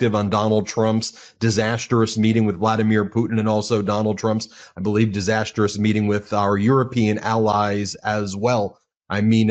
perspective on Donald Trump's disastrous meeting with Vladimir Putin and also Donald Trump's, I believe, disastrous meeting with our European allies as well. I mean,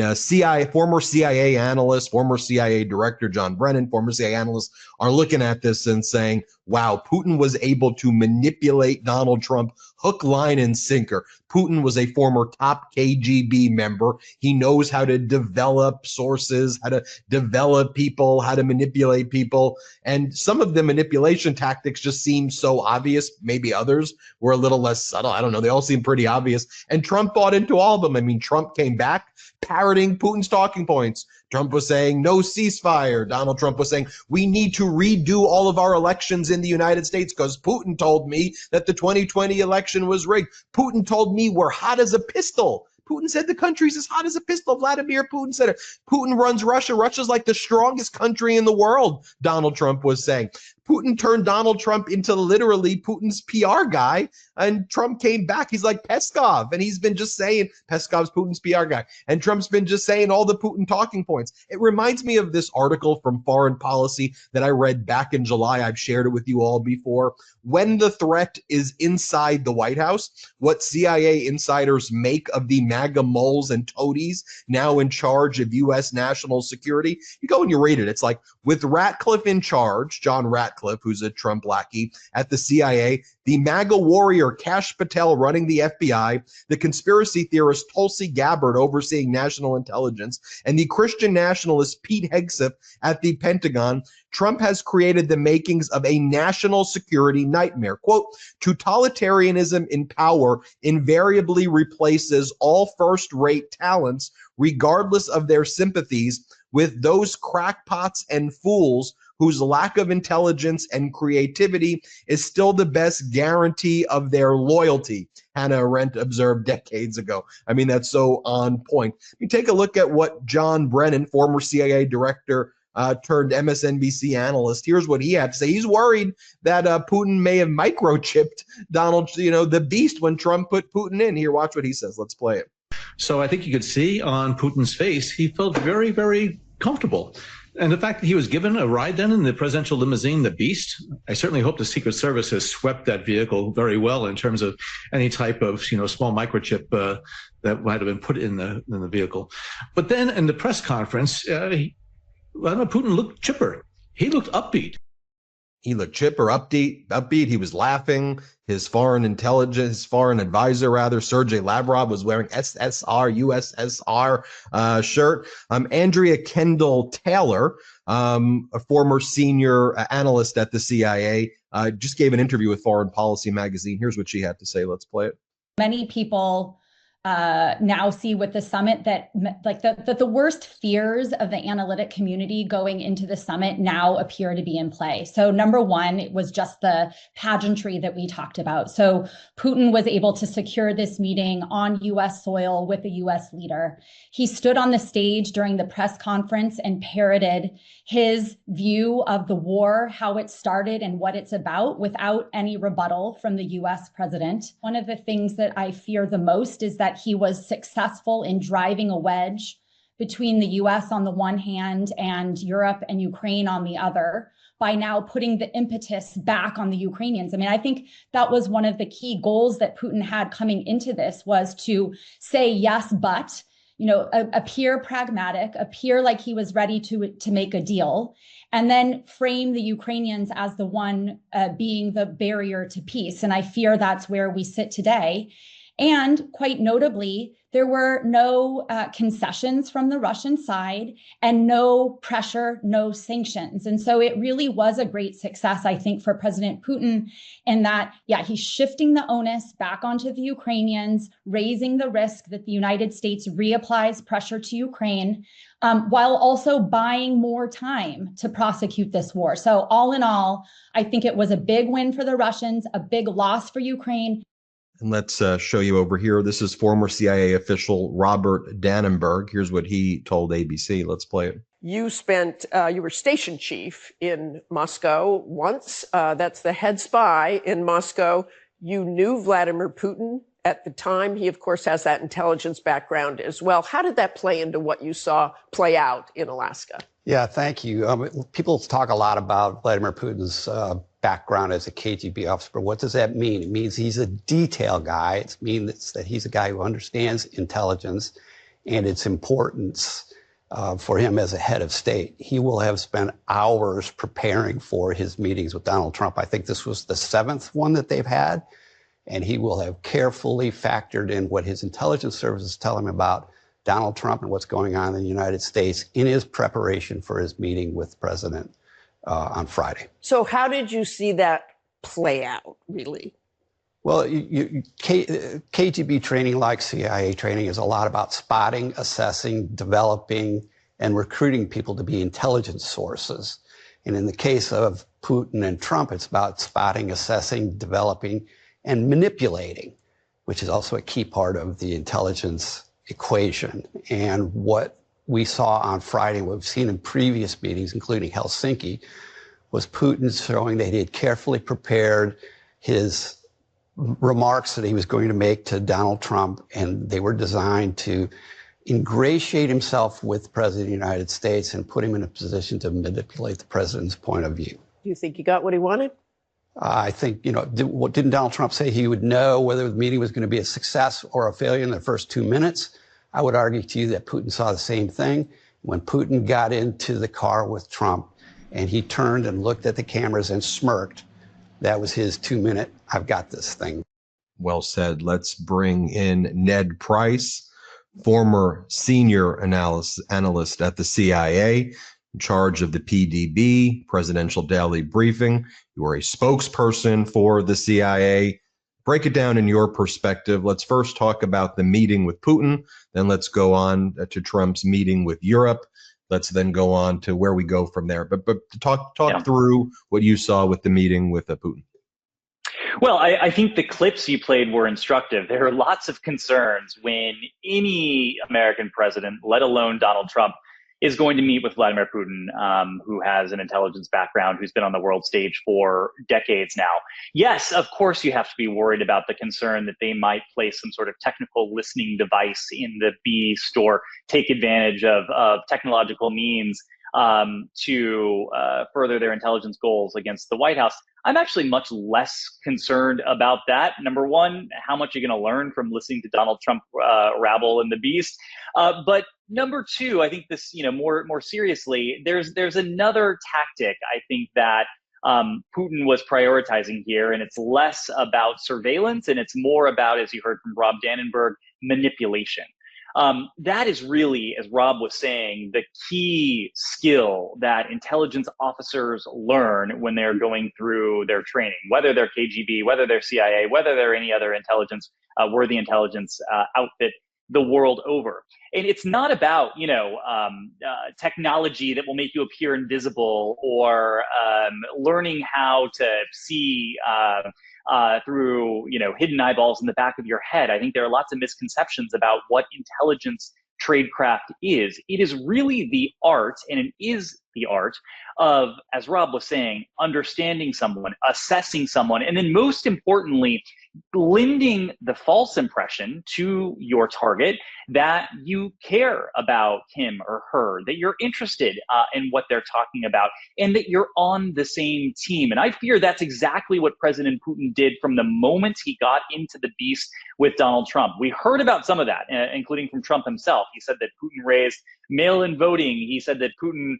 former CIA analyst, former CIA director John Brennan, former CIA analysts are looking at this and saying, wow, Putin was able to manipulate Donald Trump hook, line, and sinker. Putin was a former top KGB member. He knows how to develop sources, how to develop people, how to manipulate people. And some of the manipulation tactics just seem so obvious. Maybe others were a little less subtle. I don't know. They all seem pretty obvious. And Trump bought into all of them. I mean, Trump came back parroting Putin's talking points. Trump was saying no ceasefire. Donald Trump was saying we need to redo all of our elections in the United States because Putin told me that the 2020 election was rigged. Putin told me we're hot as a pistol. Putin said the country's as hot as a pistol. Vladimir Putin said it. Putin runs Russia. Russia's like the strongest country in the world, Donald Trump was saying. Putin turned Donald Trump into literally Putin's PR guy, and Trump came back. He's like Peskov, and he's been just saying, Peskov's Putin's PR guy, and Trump's been just saying all the Putin talking points. It reminds me of this article from Foreign Policy that I read back in July. I've shared it with you all before. When the threat is inside the White House, what CIA insiders make of the MAGA moles and toadies now in charge of U.S. national security. You go and you read it. It's like, with Ratcliffe in charge, John Ratcliffe, who's a Trump lackey at the CIA, the MAGA warrior Kash Patel running the FBI, the conspiracy theorist Tulsi Gabbard overseeing national intelligence, and the Christian nationalist Pete Hegseth at the Pentagon, Trump has created the makings of a national security nightmare. Quote, totalitarianism in power invariably replaces all first-rate talents, regardless of their sympathies, with those crackpots and fools whose lack of intelligence and creativity is still the best guarantee of their loyalty, Hannah Arendt observed decades ago. I mean, that's so on point. You take a look at what John Brennan, former CIA director, turned MSNBC analyst, here's what he had to say. He's worried that Putin may have microchipped Donald, the beast, when Trump put Putin in. Here, watch what he says. Let's play it. So I think you could see on Putin's face, he felt very, very comfortable. And the fact that he was given a ride then in the presidential limousine, the Beast, I certainly hope the Secret Service has swept that vehicle very well in terms of any type of, small microchip that might have been put in the vehicle. But then in the press conference, Putin looked chipper. He looked upbeat. He looked chipper, upbeat. He was laughing. His foreign advisor, Sergei Lavrov, was wearing USSR shirt. Andrea Kendall Taylor, a former senior analyst at the CIA, just gave an interview with Foreign Policy magazine. Here's what she had to say. Let's play it. Many people now see with the summit that the worst fears of the analytic community going into the summit now appear to be in play. So number one, it was just the pageantry that we talked about. So Putin was able to secure this meeting on US soil with a US leader. He stood on the stage during the press conference and parroted his view of the war, how it started and what it's about, without any rebuttal from the US president. One of the things that I fear the most is that he was successful in driving a wedge between the US on the one hand and Europe and Ukraine on the other, by now putting the impetus back on the Ukrainians. I mean, I think that was one of the key goals that Putin had coming into this, was to say yes, but appear pragmatic, appear like he was ready to make a deal, and then frame the Ukrainians as the one being the barrier to peace. And I fear that's where we sit today. And quite notably, there were no concessions from the Russian side and no pressure, no sanctions. And so it really was a great success, I think, for President Putin, in that, he's shifting the onus back onto the Ukrainians, raising the risk that the United States reapplies pressure to Ukraine, while also buying more time to prosecute this war. So all in all, I think it was a big win for the Russians, a big loss for Ukraine. And let's show you over here. This is former CIA official Robert Dannenberg. Here's what he told ABC. Let's play it. You were station chief in Moscow once. That's the head spy in Moscow. You knew Vladimir Putin at the time. He, of course, has that intelligence background as well. How did that play into what you saw play out in Alaska? Yeah, thank you. People talk a lot about Vladimir Putin's background as a KGB officer, but what does that mean? It means he's a detail guy. It means that he's a guy who understands intelligence and its importance for him as a head of state. He will have spent hours preparing for his meetings with Donald Trump. I think this was the 7th one that they've had, and he will have carefully factored in what his intelligence services tell him about Donald Trump and what's going on in the United States in his preparation for his meeting with the president on Friday. So how did you see that play out, really? Well, KGB training, like CIA training, is a lot about spotting, assessing, developing, and recruiting people to be intelligence sources. And in the case of Putin and Trump, it's about spotting, assessing, developing, and manipulating, which is also a key part of the intelligence equation. And what we saw on Friday, what we've seen in previous meetings, including Helsinki, was Putin showing that he had carefully prepared his remarks that he was going to make to Donald Trump, and they were designed to ingratiate himself with the President of the United States and put him in a position to manipulate the president's point of view. Do you think he got what he wanted? I think, didn't Donald Trump say he would know whether the meeting was going to be a success or a failure in the first 2 minutes? I would argue to you that Putin saw the same thing. When Putin got into the car with Trump and he turned and looked at the cameras and smirked, that was his 2-minute, I've got this thing. Well said. Let's bring in Ned Price, former senior analyst at the CIA, in charge of the PDB, Presidential Daily Briefing. You are a spokesperson for the CIA. Break it down in your perspective. Let's first talk about the meeting with Putin. Then let's go on to Trump's meeting with Europe. Let's then go on to where we go from there. But talk through what you saw with the meeting with Putin. Well, I think the clips you played were instructive. There are lots of concerns when any American president, let alone Donald Trump, is going to meet with Vladimir Putin, who has an intelligence background, who's been on the world stage for decades now. Yes, of course, you have to be worried about the concern that they might place some sort of technical listening device in the beast or take advantage of technological means to further their intelligence goals against the White House. I'm actually much less concerned about that. Number one, how much are you going to learn from listening to Donald Trump rabble and the beast? But number two, I think this, more seriously, there's another tactic I think that Putin was prioritizing here, and it's less about surveillance and it's more about, as you heard from Rob Dannenberg, manipulation. That is really, as Rob was saying, the key skill that intelligence officers learn when they're going through their training, whether they're KGB, whether they're CIA, whether they're any other intelligence, worthy intelligence outfit the world over. And it's not about, technology that will make you appear invisible or learning how to see through, hidden eyeballs in the back of your head. I think there are lots of misconceptions about what intelligence tradecraft is. It is really the art, and it is the art of, as Rob was saying, understanding someone, assessing someone, and then most importantly, lending the false impression to your target that you care about him or her, that you're interested in what they're talking about, and that you're on the same team. And I fear that's exactly what President Putin did from the moment he got into the beast with Donald Trump. We heard about some of that, including from Trump himself. He said that Putin raised mail-in voting. He said that Putin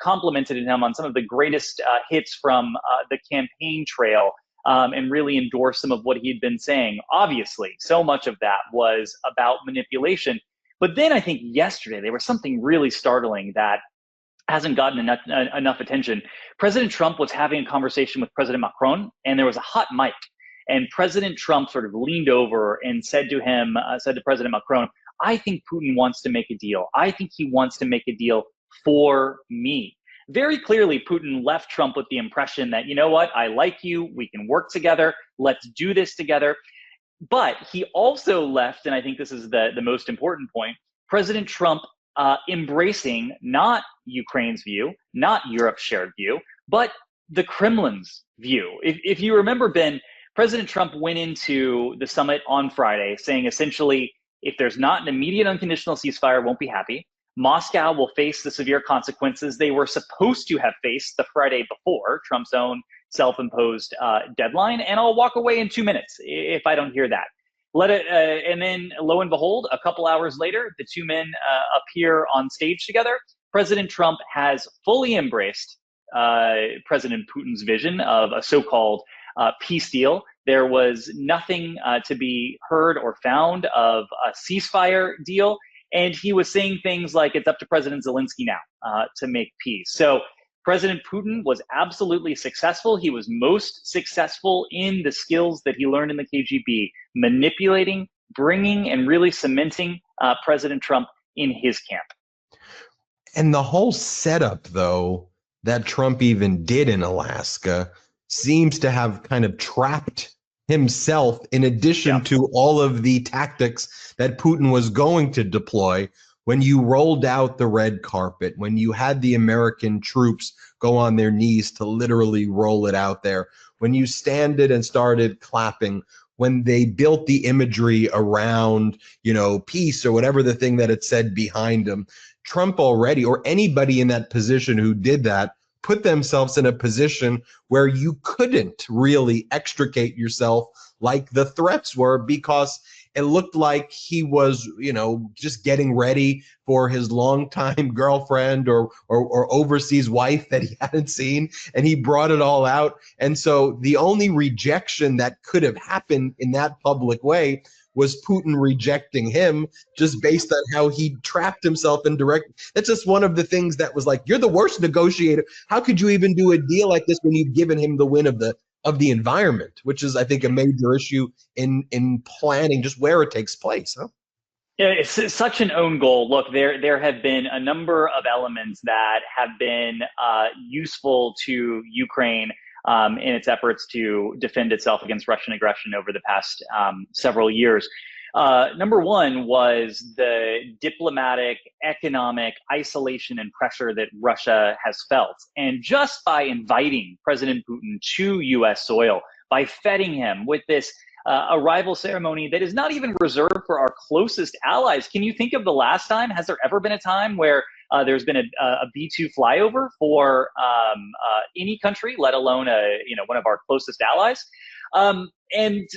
complimented him on some of the greatest hits from the campaign trail, and really endorsed some of what he'd been saying. Obviously, so much of that was about manipulation. But then I think yesterday there was something really startling that hasn't gotten enough attention. President Trump was having a conversation with President Macron, and there was a hot mic. And President Trump sort of leaned over and said to President Macron, "I think Putin wants to make a deal. I think he wants to make a deal for me." Very clearly, Putin left Trump with the impression that, you know what, I like you, we can work together, let's do this together. But he also left, and I think this is the most important point, President Trump embracing not Ukraine's view, not Europe's shared view, but the Kremlin's view. If you remember, Ben, President Trump went into the summit on Friday saying essentially, if there's not an immediate unconditional ceasefire, won't be happy. Moscow will face the severe consequences they were supposed to have faced the Friday before, Trump's own self-imposed deadline, and I'll walk away in 2 minutes if I don't hear that. And then lo and behold, a couple hours later, the two men appear on stage together. President Trump has fully embraced President Putin's vision of a so-called peace deal. There was nothing to be heard or found of a ceasefire deal. And he was saying things like it's up to President Zelensky now to make peace. So President Putin was absolutely successful. He was most successful in the skills that he learned in the KGB, manipulating, bringing, and really cementing President Trump in his camp. And the whole setup, though, that Trump even did in Alaska seems to have kind of trapped himself, in addition to all of the tactics that Putin was going to deploy. When you rolled out the red carpet, when you had the American troops go on their knees to literally roll it out there, when you standed and started clapping, when they built the imagery around, peace or whatever the thing that it said behind him, Trump already, or anybody in that position who did that, put themselves in a position where you couldn't really extricate yourself like the threats were, because it looked like he was, just getting ready for his longtime girlfriend or overseas wife that he hadn't seen, and he brought it all out. And so the only rejection that could have happened in that public way was Putin rejecting him, just based on how he trapped himself in direct. That's just one of the things that was like, you're the worst negotiator. How could you even do a deal like this when you've given him the win of the environment, which is, I think, a major issue in planning just where it takes place. Huh? Yeah, it's such an own goal. Look, there have been a number of elements that have been useful to Ukraine in its efforts to defend itself against Russian aggression over the past several years. Number one was the diplomatic, economic isolation and pressure that Russia has felt. And just by inviting President Putin to U.S. soil, by feting him with this arrival ceremony that is not even reserved for our closest allies. Can you think of the last time? Has there ever been a time where there's been a B-2 flyover for any country, let alone one of our closest allies? And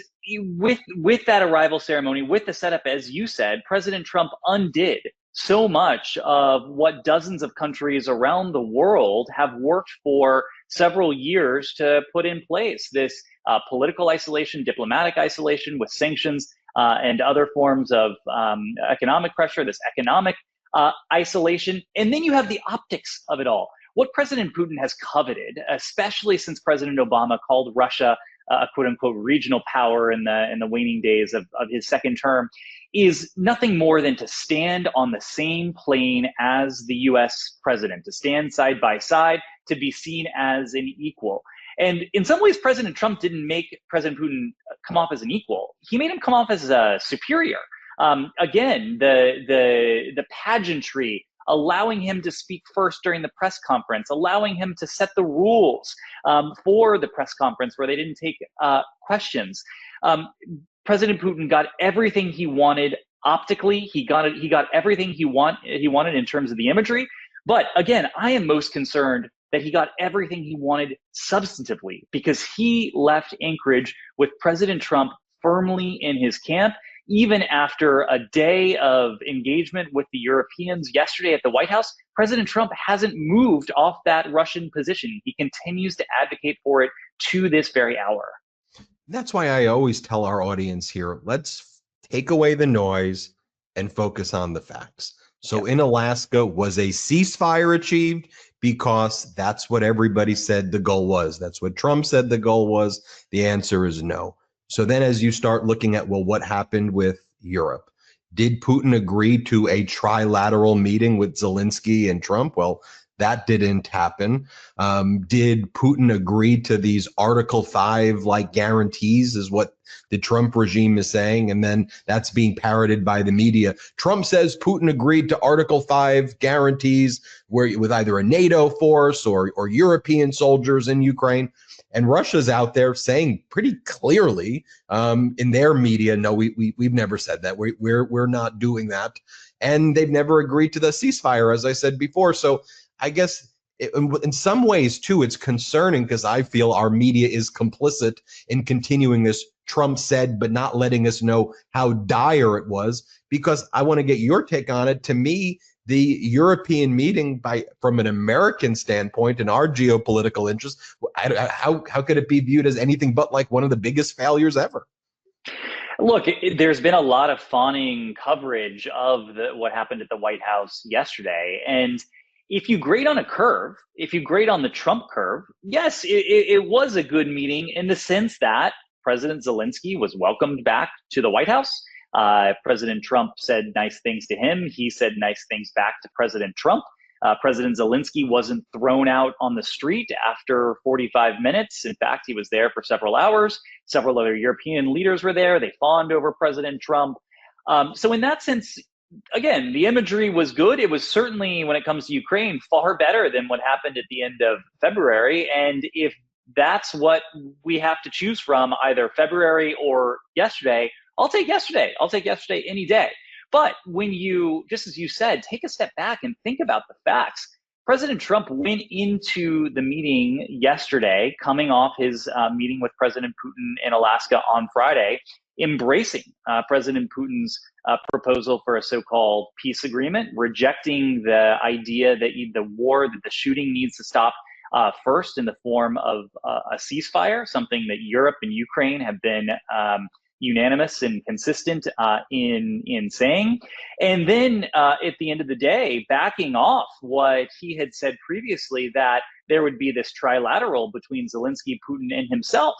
with that arrival ceremony, with the setup, as you said, President Trump undid so much of what dozens of countries around the world have worked for several years to put in place. This political isolation, diplomatic isolation with sanctions and other forms of economic pressure, this economic isolation. And then you have the optics of it all. What President Putin has coveted, especially since President Obama called Russia a quote unquote regional power in the waning days of his second term, is nothing more than to stand on the same plane as the US president, to stand side by side, to be seen as an equal. And in some ways, President Trump didn't make President Putin come off as an equal. He made him come off as a superior. Again, the pageantry, allowing him to speak first during the press conference, allowing him to set the rules for the press conference where they didn't take questions. President Putin got everything he wanted optically. He got everything he wanted in terms of the imagery. But again, I am most concerned that he got everything he wanted substantively, because he left Anchorage with President Trump firmly in his camp. Even after a day of engagement with the Europeans yesterday at the White House, President Trump hasn't moved off that Russian position. He continues to advocate for it to this very hour. That's why I always tell our audience here, let's take away the noise and focus on the facts. So in Alaska, was a ceasefire achieved? Because that's what everybody said the goal was. That's what Trump said the goal was. The answer is no. So then as you start looking at, well, what happened with Europe? Did Putin agree to a trilateral meeting with Zelensky and Trump? Well, That didn't happen. Did Putin agree to these Article 5 like guarantees is what the Trump regime is saying, and then that's being parroted by the media. Trump says Putin agreed to Article 5 guarantees where with either a NATO force or European soldiers in Ukraine. And Russia's out there saying pretty clearly in their media, no, we've never said that. We're not doing that. And they've never agreed to the ceasefire, as I said before. So I guess in some ways, too, it's concerning because I feel our media is complicit in continuing this Trump said, but not letting us know how dire it was, because I want to get your take on it. To me, the European meeting, from an American standpoint and our geopolitical interests, how could it be viewed as anything but like one of the biggest failures ever? Look, there's been a lot of fawning coverage of what happened at the White House yesterday. And if you grade on a curve, if you grade on the Trump curve, yes, it was a good meeting in the sense that President Zelensky was welcomed back to the White House. President Trump said nice things to him. He said nice things back to President Trump. President Zelensky wasn't thrown out on the street after 45 minutes. In fact, he was there for several hours. Several other European leaders were there. They fawned over President Trump. So in that sense, again, the imagery was good. It was certainly, when it comes to Ukraine, far better than what happened at the end of February. And if that's what we have to choose from, either February or yesterday, I'll take yesterday. I'll take yesterday any day. But when you, just as you said, take a step back and think about the facts, President Trump went into the meeting yesterday, coming off his meeting with President Putin in Alaska on Friday, embracing President Putin's proposal for a so-called peace agreement, rejecting the idea that the shooting needs to stop first in the form of a ceasefire, something that Europe and Ukraine have been unanimous and consistent in saying. And then at the end of the day, backing off what he had said previously, that there would be this trilateral between Zelensky, Putin, and himself,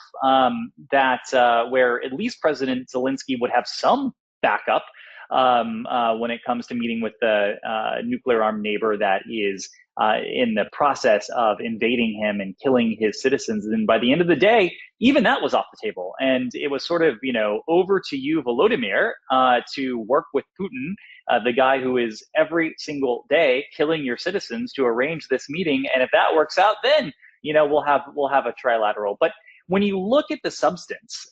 where at least President Zelensky would have some backup when it comes to meeting with the nuclear-armed neighbor that is in the process of invading him and killing his citizens. And by the end of the day, even that was off the table. And it was sort of, over to you, Volodymyr, to work with Putin, the guy who is every single day killing your citizens, to arrange this meeting. And if that works out, then, we'll have a trilateral. But when you look at the substance,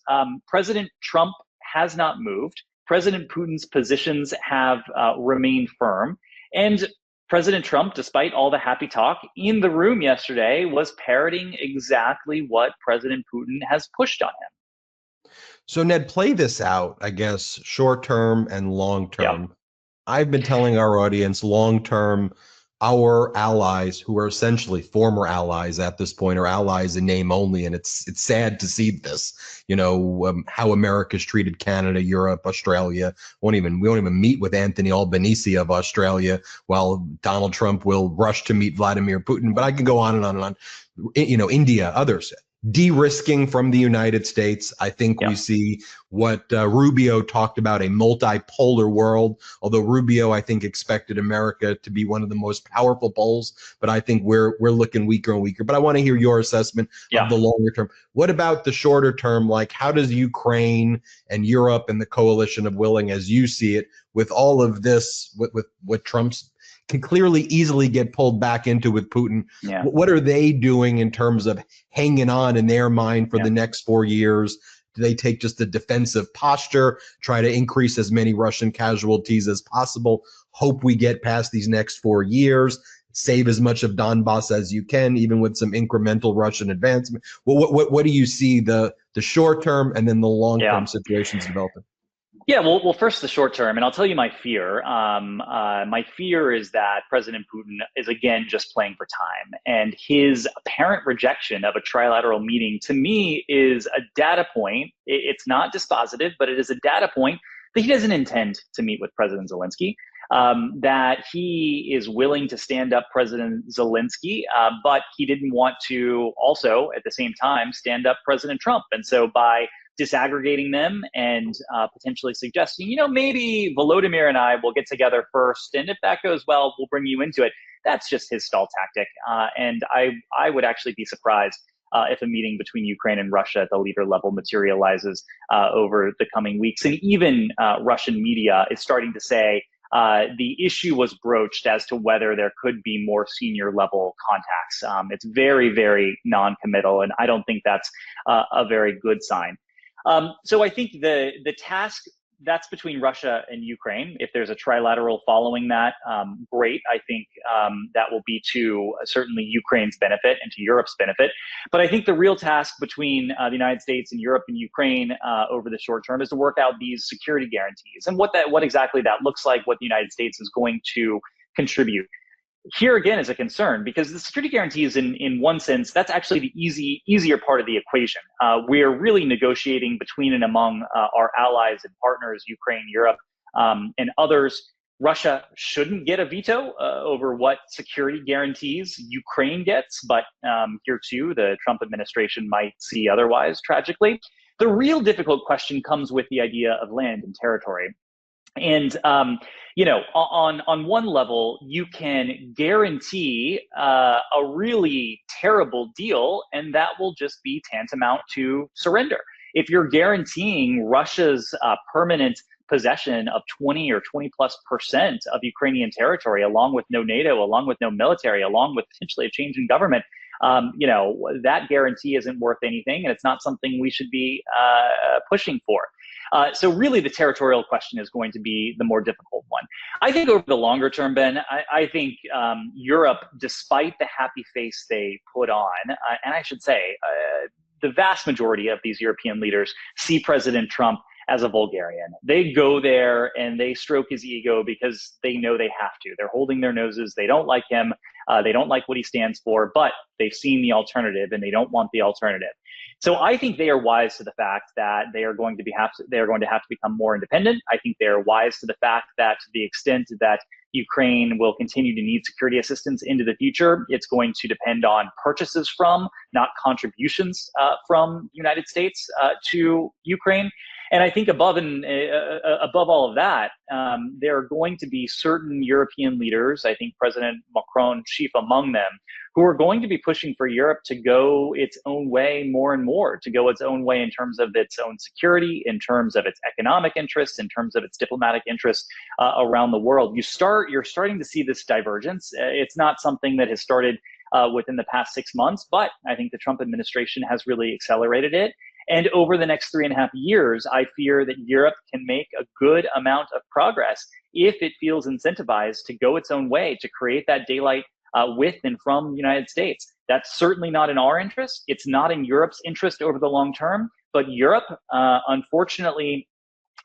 President Trump has not moved. President Putin's positions have remained firm. And President Trump, despite all the happy talk in the room yesterday, was parroting exactly what President Putin has pushed on him. So, Ned, play this out, I guess, short term and long term. Yep. I've been telling our audience long term, our allies, who are essentially former allies at this point, are allies in name only. And it's sad to see this, how America's treated Canada, Europe, Australia. We won't even meet with Anthony Albanese of Australia, while Donald Trump will rush to meet Vladimir Putin. But I can go on and on and on. India, others. De-risking from the United States. I think we see what Rubio talked about, a multipolar world, although Rubio, I think, expected America to be one of the most powerful poles, but I think we're looking weaker and weaker. But I want to hear your assessment of the longer term. What about the shorter term? Like, how does Ukraine and Europe and the coalition of willing, as you see it, with all of this, with what Trump's can clearly easily get pulled back into with Putin. Yeah. What are they doing in terms of hanging on in their mind for the next 4 years? Do they take just a defensive posture, try to increase as many Russian casualties as possible, hope we get past these next 4 years, save as much of Donbass as you can, even with some incremental Russian advancement? What do you see the short term and then the long term situations developing? Yeah, well, first the short term, and I'll tell you my fear. My fear is that President Putin is again just playing for time, and his apparent rejection of a trilateral meeting, to me, is a data point. It's not dispositive, but it is a data point that he doesn't intend to meet with President Zelensky. That he is willing to stand up President Zelensky, but he didn't want to also, at the same time, stand up President Trump. And so by disaggregating them and potentially suggesting, maybe Volodymyr and I will get together first, and if that goes well, we'll bring you into it. That's just his stall tactic. And I would actually be surprised if a meeting between Ukraine and Russia at the leader level materializes over the coming weeks. And even Russian media is starting to say the issue was broached as to whether there could be more senior level contacts. It's very, very non-committal, and I don't think that's a very good sign. So I think the task that's between Russia and Ukraine. If there's a trilateral following that, great. I think that will be to certainly Ukraine's benefit and to Europe's benefit. But I think the real task between the United States and Europe and Ukraine over the short term is to work out these security guarantees and what exactly that looks like, what the United States is going to contribute. Here again is a concern because the security guarantees, in one sense, that's actually the easier part of the equation. We are really negotiating between and among our allies and partners, Ukraine, Europe, and others. Russia shouldn't get a veto over what security guarantees Ukraine gets, but here too, the Trump administration might see otherwise, tragically. The real difficult question comes with the idea of land and territory. And, on one level, you can guarantee a really terrible deal, and that will just be tantamount to surrender. If you're guaranteeing Russia's permanent possession of 20 or 20+% of Ukrainian territory, along with no NATO, along with no military, along with potentially a change in government, that guarantee isn't worth anything, and it's not something we should be pushing for. So really the territorial question is going to be the more difficult one. I think over the longer term, Ben, I think Europe, despite the happy face they put on, and I should say the vast majority of these European leaders see President Trump as a vulgarian. They go there and they stroke his ego because they know they have to. They're holding their noses. They don't like him. They don't like what he stands for, but they've seen the alternative and they don't want the alternative. So I think they are wise to the fact that they are going to have to become more independent. I think they are wise to the fact that to the extent that Ukraine will continue to need security assistance into the future, it's going to depend on purchases from, not contributions from the United States to Ukraine. And I think above all of that, there are going to be certain European leaders, I think President Macron chief among them, who are going to be pushing for Europe to go its own way more and more, to go its own way in terms of its own security, in terms of its economic interests, in terms of its diplomatic interests around the world. You're starting to see this divergence. It's not something that has started within the past 6 months, but I think the Trump administration has really accelerated it. And over the next 3.5 years, I fear that Europe can make a good amount of progress if it feels incentivized to go its own way, to create that daylight with and from the United States. That's certainly not in our interest. It's not in Europe's interest over the long term. But Europe, unfortunately,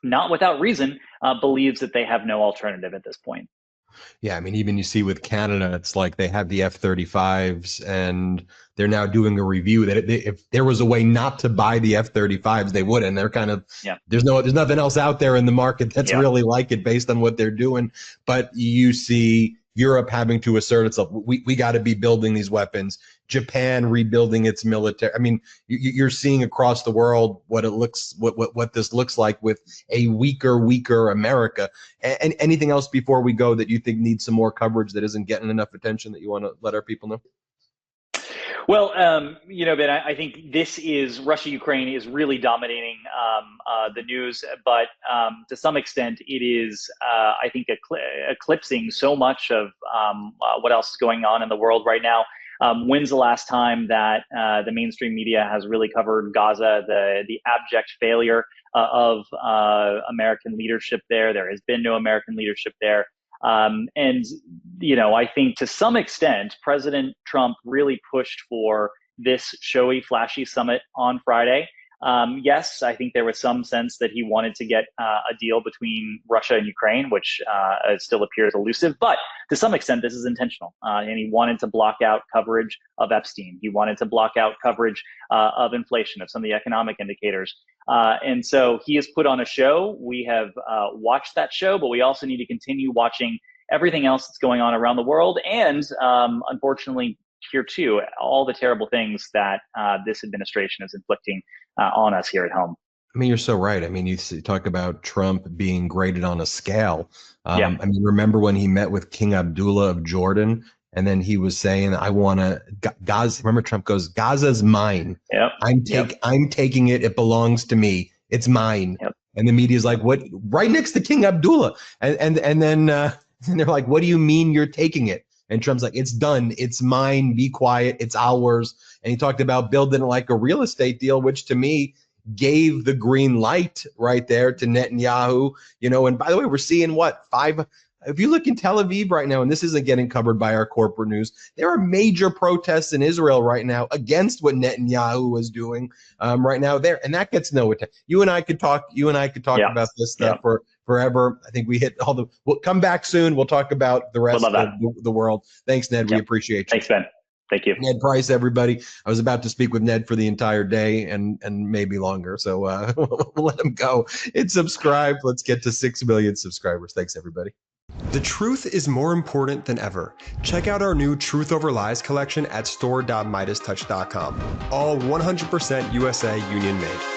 not without reason, believes that they have no alternative at this point. Yeah, I mean, even you see with Canada, it's like they have the F-35s and they're now doing a review that if there was a way not to buy the F-35s, they would. And they're kind of, there's nothing else out there in the market that's really like it based on what they're doing. But you see Europe having to assert itself. We got to be building these weapons. Japan rebuilding its military. I mean, you're seeing across the world what this looks like with a weaker America. And anything else before we go that you think needs some more coverage that isn't getting enough attention that you want to let our people know? Well, Ben, I think this is Russia-Ukraine is really dominating the news, but to some extent it is, I think, eclipsing so much of what else is going on in the world right now. When's the last time that the mainstream media has really covered Gaza, the abject failure of American leadership there? There has been no American leadership there. And, I think to some extent, President Trump really pushed for this showy, flashy summit on Friday. Yes, I think there was some sense that he wanted to get a deal between Russia and Ukraine, which still appears elusive. But to some extent, this is intentional. And he wanted to block out coverage of Epstein. He wanted to block out coverage of inflation, of some of the economic indicators. And so he has put on a show. We have watched that show, but we also need to continue watching everything else that's going on around the world. And unfortunately, here too, all the terrible things that this administration is inflicting on us here at home. I mean, you're so right. I mean, you talk about Trump being graded on a scale. Yeah. I mean, remember when he met with King Abdullah of Jordan, and then he was saying, "I want to Gaza." Remember, Trump goes, "Gaza's mine. Yep. I'm taking it. It belongs to me. It's mine." Yep. And the media's like, "What?" Right next to King Abdullah, and then and they're like, "What do you mean you're taking it?" And Trump's like, "It's done. It's mine. Be quiet. It's ours." And he talked about building it like a real estate deal, which to me gave the green light right there to Netanyahu, and by the way, we're seeing if you look in Tel Aviv right now, and this isn't getting covered by our corporate news, there are major protests in Israel right now against what Netanyahu was doing right now there. And that gets no attention. You and I could talk about this stuff for forever. I think we hit we'll come back soon. We'll talk about the rest of the world. Thanks, Ned. We appreciate you. Thanks, Ben. Thank you. Ned Price, everybody. I was about to speak with Ned for the entire day and maybe longer. So we'll let him go. Hit subscribe. Let's get to 6 million subscribers. Thanks, everybody. The truth is more important than ever. Check out our new Truth Over Lies collection at store.MeidasTouch.com. All 100% USA union made.